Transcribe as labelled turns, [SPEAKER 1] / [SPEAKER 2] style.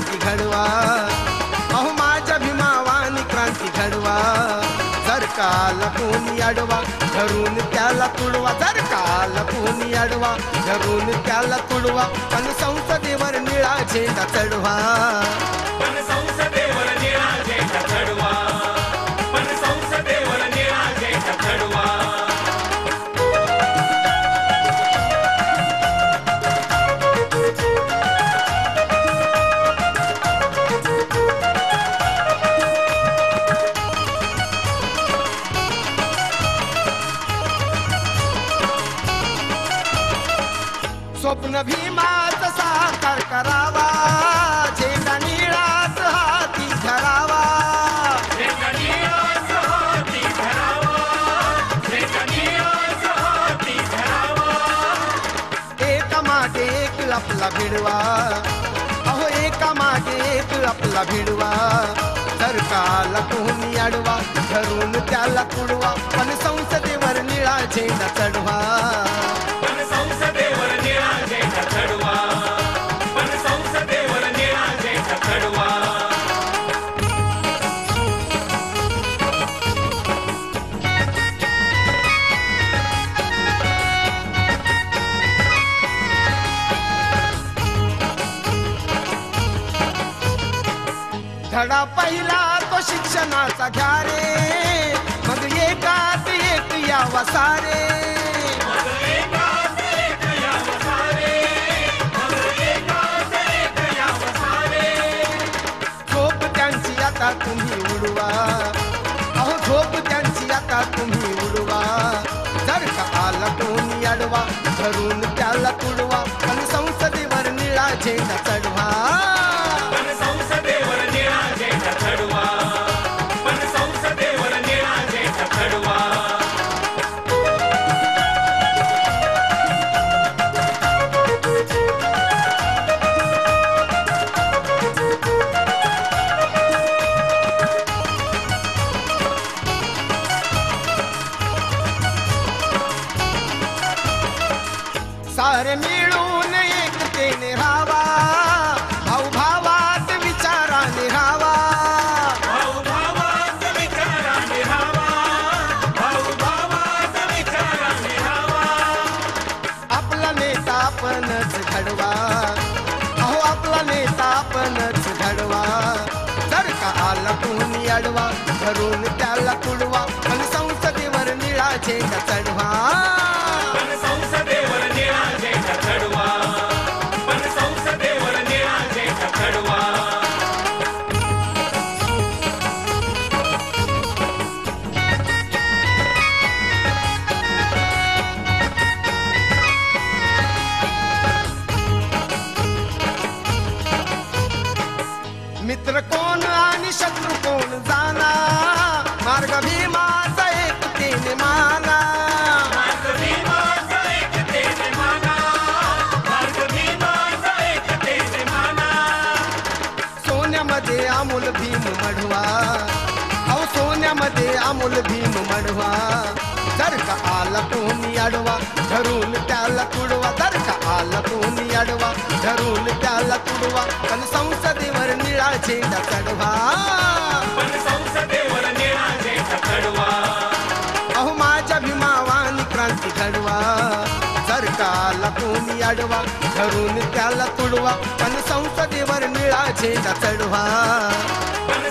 [SPEAKER 1] क्रांती घडवा, अहो माझ्या भीमावानी क्रांती घडवा. जर का आला कोणी आडवा धरून त्याला तुडवा, जर का आला कोणी आडवा धरून त्याला तुडवा. पण संसदेवर निळा झेंडा चढवा,
[SPEAKER 2] पण संसदेवर निळा झेंडा चढवा, पण संसदेवर निळा झेंडा चढवा.
[SPEAKER 1] स्वप्न भीमाचं साकार करावा, झेंडा निळाच हाती धरावा.
[SPEAKER 2] झेंडा निळाच हाती धरावा, झेंडा निळाच हाती धरावा.
[SPEAKER 1] एका मागे एक आपला भिडवा, अहो एका मागे एक आपला भिडवा. जर का आला कोणी आडवा धरून त्याला तुडवा, पण संसदेवर निळा झेंडा चढवा,
[SPEAKER 2] पण संसदेवर निळा झेंडा चढवा, पण संसदेवर निळा झेंडा चढवा.
[SPEAKER 1] धडा पहिला तो शिक्षणाचा घ्या रे, मग एकात एक यावा सारे.
[SPEAKER 2] मग एकात एक यावं सारे, मग एकात एक यावं सारे.
[SPEAKER 1] झोप त्यांची आता तुम्ही उडवा, अहो झोप त्यांची आता तुम्ही उडवा. जर का आला कोणी आडवा धरून त्याला तुडवा, पण संसदेवर निळा झेंडा चढवा,
[SPEAKER 2] पण संसदेवर निळा झेंडा चढवा, पण संसदेवर निळा झेंडा चढवा.
[SPEAKER 1] सारे मिळून एकतेने राहावा, भाऊ भावात विचाराने राहावा.
[SPEAKER 2] भाऊ भावात विचाराने राहावा, भाऊ भावात विचाराने राहावा.
[SPEAKER 1] आपला नेता आपणच घडवा, अहो आपला नेता आपणच घडवा. जर का आला कोणी आडवा धरून त्याला तुडवा, पण संसदेवर निळा झेंडा चढवा,
[SPEAKER 2] पण संसदेवर निळा झेंडा चढवा, पण संसदेवर निळा झेंडा चढवा.
[SPEAKER 1] मित्र कोण आणि शत्रू कोण जाना, मार्ग भीमाचा एकतेने माना.
[SPEAKER 2] मार्ग भीमाचा एकतेने माना, मार्ग भीमाचा एकतेने माना.
[SPEAKER 1] सोन्यामध्ये अमोल भीम मढवा, अहो सोन्यामध्ये अमोल भीम मढवा. जर का आला कोणी आडवा धरून त्याला तुडवा, जर का आला कोणी आडवा धरून त्याला तुडवा, पण संसदेवर निळा झेंडा चढवा,
[SPEAKER 2] पण संसदेवर निळा झेंडा चढवा.
[SPEAKER 1] अहो माझ्या भीमावानी क्रांती घडवा. जर का आला कोणी आडवा धरून त्याला तुडवा, पण संसदेवर निळा झेंडा चढवा,
[SPEAKER 2] पण